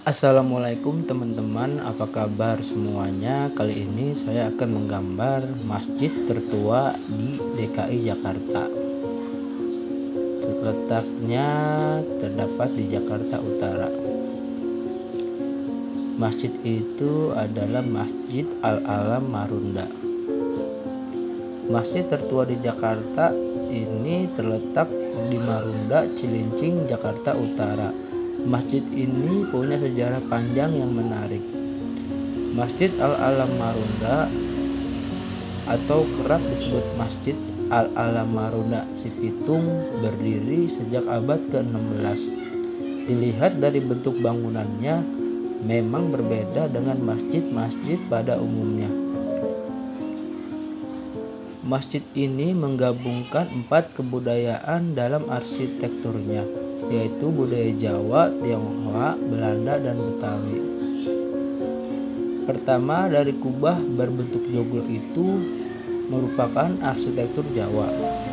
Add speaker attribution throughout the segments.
Speaker 1: Assalamualaikum teman-teman, apa kabar semuanya? Kali ini saya akan menggambar masjid tertua di DKI Jakarta. Letaknya terdapat di Jakarta Utara. Masjid itu adalah Masjid Al-Alam Marunda. Masjid tertua di Jakarta ini terletak di Marunda, Cilincing, Jakarta Utara. Masjid ini punya sejarah panjang yang menarik. Masjid Al-Alam Marunda atau kerap disebut Masjid Al-Alam Marunda Sipitung berdiri sejak abad ke-16. Dilihat dari bentuk bangunannya memang berbeda dengan masjid-masjid pada umumnya. Masjid ini menggabungkan 4 kebudayaan dalam arsitekturnya, yaitu budaya Jawa, Tionghoa, Belanda, dan Betawi. Pertama, dari kubah berbentuk joglo itu merupakan arsitektur Jawa.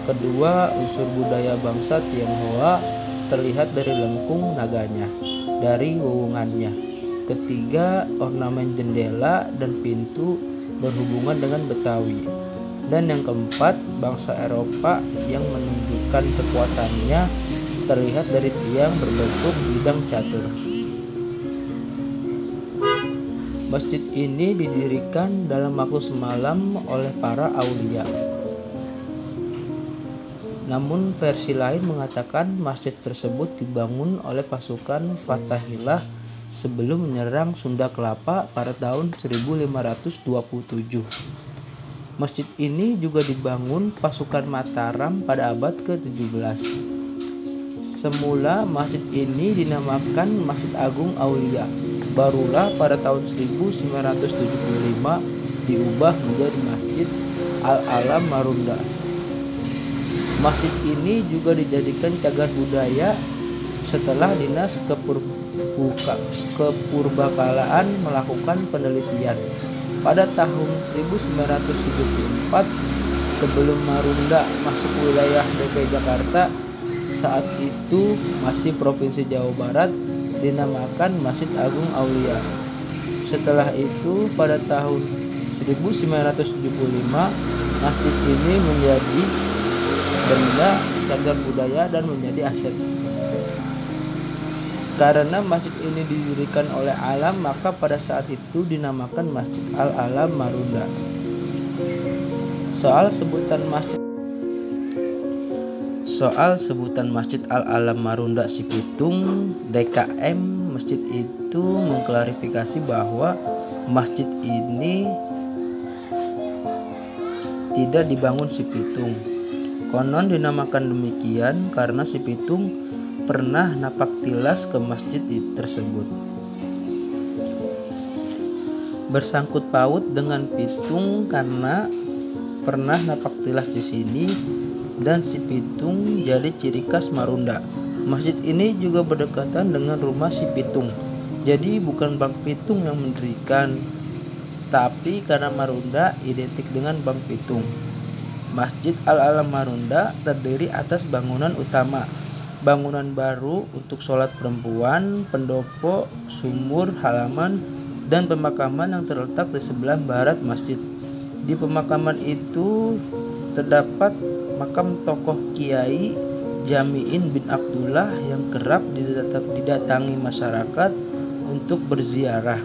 Speaker 1: Kedua, unsur budaya bangsa Tionghoa terlihat dari lengkung naganya, dari wewungannya. Ketiga, ornamen jendela dan pintu berhubungan dengan Betawi. Dan yang keempat, bangsa Eropa yang menunjukkan kekuatannya terlihat dari tiang berbentuk bidang catur. Masjid ini didirikan dalam waktu semalam oleh para aulia. Namun versi lain mengatakan masjid tersebut dibangun oleh pasukan Fatahillah sebelum menyerang Sunda Kelapa pada tahun 1527. Masjid ini juga dibangun pasukan Mataram pada abad ke-17. Semula masjid ini dinamakan Masjid Agung Aulia. Barulah pada tahun 1975 diubah menjadi Masjid Al-Alam Marunda. Masjid ini juga dijadikan cagar budaya setelah Dinas Kepurbakalaan melakukan penelitian. Pada tahun 1974, sebelum Marunda masuk wilayah DKI Jakarta, saat itu masih Provinsi Jawa Barat, dinamakan Masjid Agung Aulia. Setelah itu pada tahun 1975 masjid ini menjadi benda cagar budaya dan menjadi aset. Karena masjid ini didirikan oleh alam, maka pada saat itu dinamakan Masjid Al-Alam Marunda. Soal sebutan Masjid Al-Alam Marunda Sipitung DKM, masjid itu mengklarifikasi bahwa masjid ini tidak dibangun Sipitung. Konon dinamakan demikian karena Sipitung pernah napak tilas ke masjid tersebut. Bersangkut paut dengan Pitung karena pernah napak tilas di sini, dan si Pitung jadi ciri khas Marunda. Masjid ini juga berdekatan dengan rumah si Pitung. Jadi bukan Bang Pitung yang mendirikan, tapi karena Marunda identik dengan Bang Pitung. Masjid Al-Alam Marunda terdiri atas bangunan utama, bangunan baru untuk sholat perempuan, pendopo, sumur, halaman, dan pemakaman yang terletak di sebelah barat masjid. Di pemakaman itu terdapat makam tokoh Kiai Jami'in bin Abdullah yang kerap didatangi masyarakat untuk berziarah.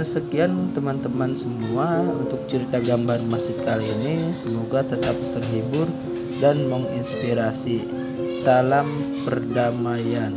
Speaker 1: Sekian teman-teman semua untuk cerita gambar masjid kali ini. Semoga tetap terhibur dan menginspirasi. Salam perdamaian.